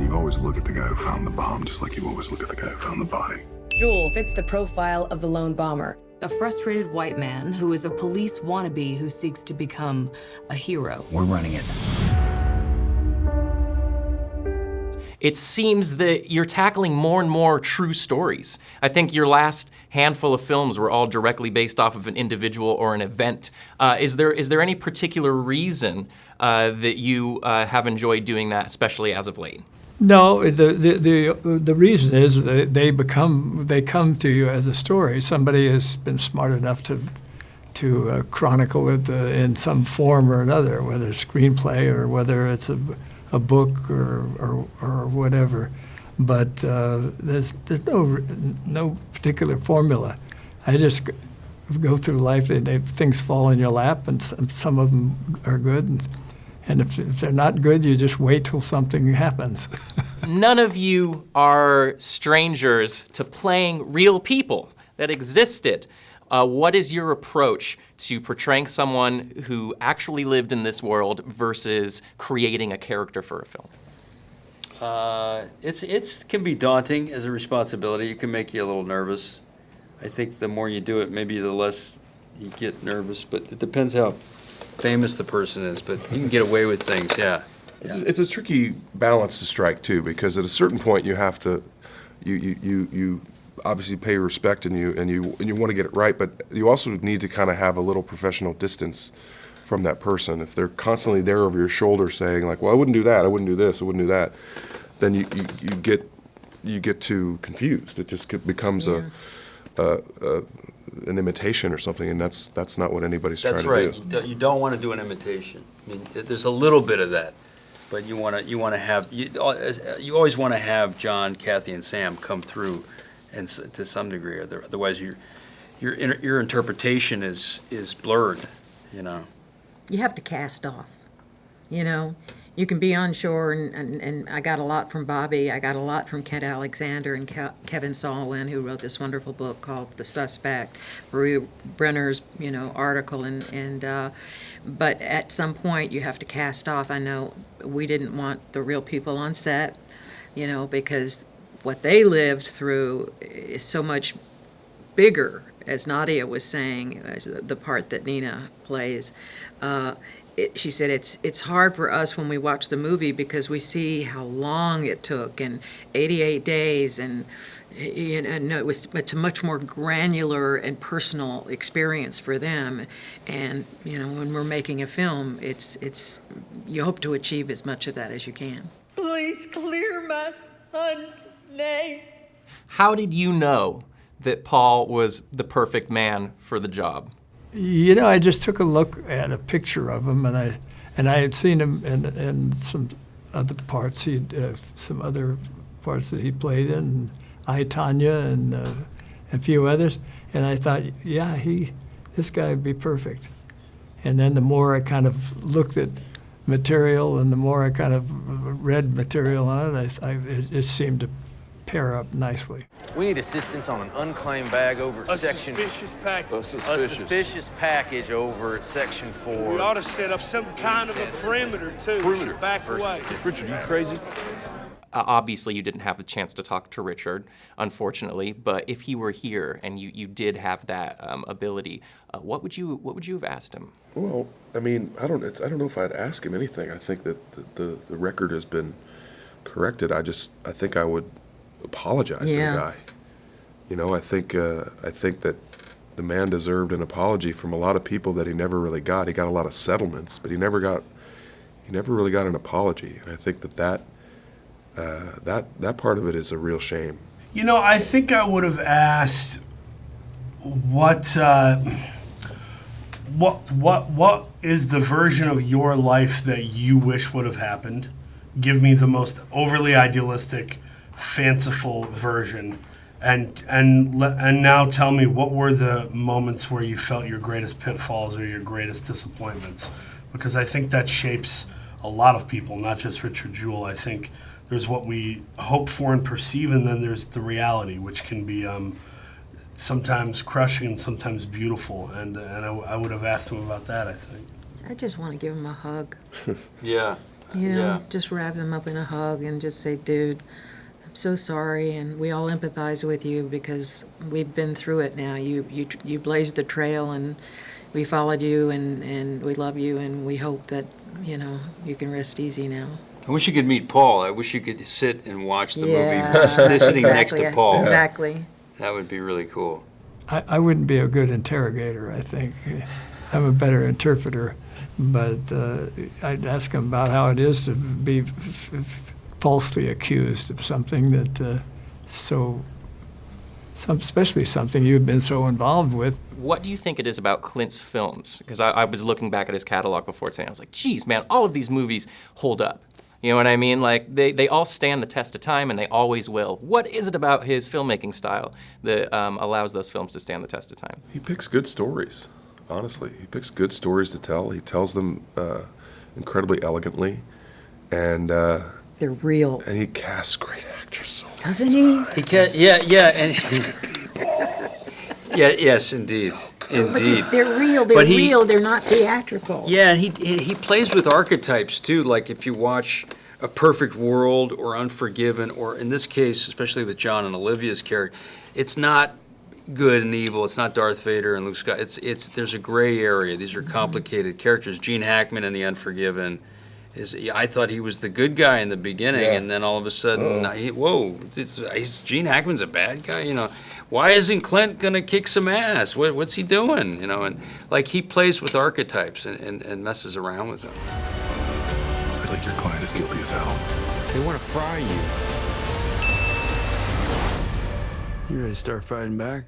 You always look at the guy who found the bomb, just like you always look at the guy who found the body. Jewell fits the profile of the lone bomber. A frustrated white man who is a police wannabe who seeks to become a hero. We're running it. It seems that you're tackling more and more true stories. I think your last handful of films were all directly based off of an individual or an event. Is there any particular reason that you have enjoyed doing that, especially as of late? No, the reason is that they come to you as a story. Somebody has been smart enough to chronicle it in some form or another, whether it's screenplay or whether it's a book or whatever. But there's no particular formula. I just go through life and things fall in your lap, and some of them are good. And if they're not good, you just wait till something happens. None of you are strangers to playing real people that existed. What is your approach to portraying someone who actually lived in this world versus creating a character for a film? It can be daunting as a responsibility. It can make you a little nervous. I think the more you do it, maybe the less you get nervous. But it depends how famous the person is, but you can get away with things, yeah. It's a tricky balance to strike too, because at a certain point you have to, you obviously pay respect and you want to get it right, but you also need to kind of have a little professional distance from that person. If they're constantly there over your shoulder saying like, well, I wouldn't do that, I wouldn't do this, I wouldn't do that, then you get too confused. It just becomes an imitation or something, and that's not what anybody's trying to do. That's right. You don't want to do an imitation. I mean, there's a little bit of that, but you want to have you always want to have John, Kathy, and Sam come through, and to some degree, otherwise your interpretation is blurred. You know. You have to cast off. You know. You can be on shore, and I got a lot from Bobby. I got a lot from Kent Alexander and Kevin Solwyn, who wrote this wonderful book called The Suspect, Marie Brenner's, article, but at some point you have to cast off. I know we didn't want the real people on set, because what they lived through is so much bigger, as Nadia was saying, the part that Nina plays. She said it's hard for us when we watch the movie because we see how long it took, and 88 days, and it's a much more granular and personal experience for them. And when we're making a film, it's you hope to achieve as much of that as you can. Please clear my son's name. How did you know that Paul was the perfect man for the job? I just took a look at a picture of him, and I had seen him in some other parts. Some other parts that he played in, I, Tonya, and a few others. And I thought, yeah, this guy would be perfect. And then the more I kind of looked at material, and the more I kind of read material on it, it just seemed to pair up nicely. We need assistance on an unclaimed bag over at Section... Suspicious package. A suspicious package over at Section 4. We ought to set up some kind of a perimeter, too. Perimeter. Back away. Richard, you crazy? Obviously, you didn't have the chance to talk to Richard, unfortunately, but if he were here and you did have that ability, what would you have asked him? Well, I mean, I don't know if I'd ask him anything. I think that the record has been corrected. I think I would apologize to the guy. I think that the man deserved an apology from a lot of people that he never really got. He got a lot of settlements, but he never really got an apology. And I think that part of it is a real shame. I think I would have asked what is the version of your life that you wish would have happened? Give me the most overly idealistic, fanciful version, and now tell me, what were the moments where you felt your greatest pitfalls or your greatest disappointments? Because I think that shapes a lot of people, not just Richard Jewell. I think there's what we hope for and perceive, and then there's the reality, which can be sometimes crushing and sometimes beautiful. And I would have asked him about that, I think. I just want to give him a hug. Yeah. You know, Yeah. just wrap him up in a hug and just say, dude, I'm so sorry, and we all empathize with you because we've been through it now. You blazed the trail, and we followed you, and we love you, and we hope that, you know, you can rest easy now. I wish you could meet Paul. I wish you could sit and watch the Yeah, movie sitting next to exactly, Paul. Exactly. That would be really cool. I wouldn't be a good interrogator, I think. I'm a better interpreter, but I'd ask him about how it is to be falsely accused of something that especially something you've been so involved with. What do you think it is about Clint's films? Because I was looking back at his catalog before today, I was like, geez, man, all of these movies hold up. You know what I mean? Like, they all stand the test of time, and they always will. What is it about his filmmaking style that allows those films to stand the test of time? He picks good stories, honestly. He picks good stories to tell. He tells them incredibly elegantly, and They're real. and he casts great actors so many Doesn't he? times. He can, yeah, and Such good people. yeah, yes, indeed, indeed. They're real. They're But he- real. They're not theatrical. Yeah, and he plays with archetypes too. Like if you watch A Perfect World or Unforgiven, or in this case, especially with John and Olivia's character, it's not good and evil. It's not Darth Vader and Luke Skywalker. It's there's a gray area. These are complicated characters. Gene Hackman in The Unforgiven I thought he was the good guy in the beginning, and then all of a sudden, he's Gene Hackman's a bad guy. You know, why isn't Clint gonna kick some ass? What's he doing? You know, and like he plays with archetypes and messes around with them. I think your client is guilty as hell. They want to fry you. You ready to start fighting back?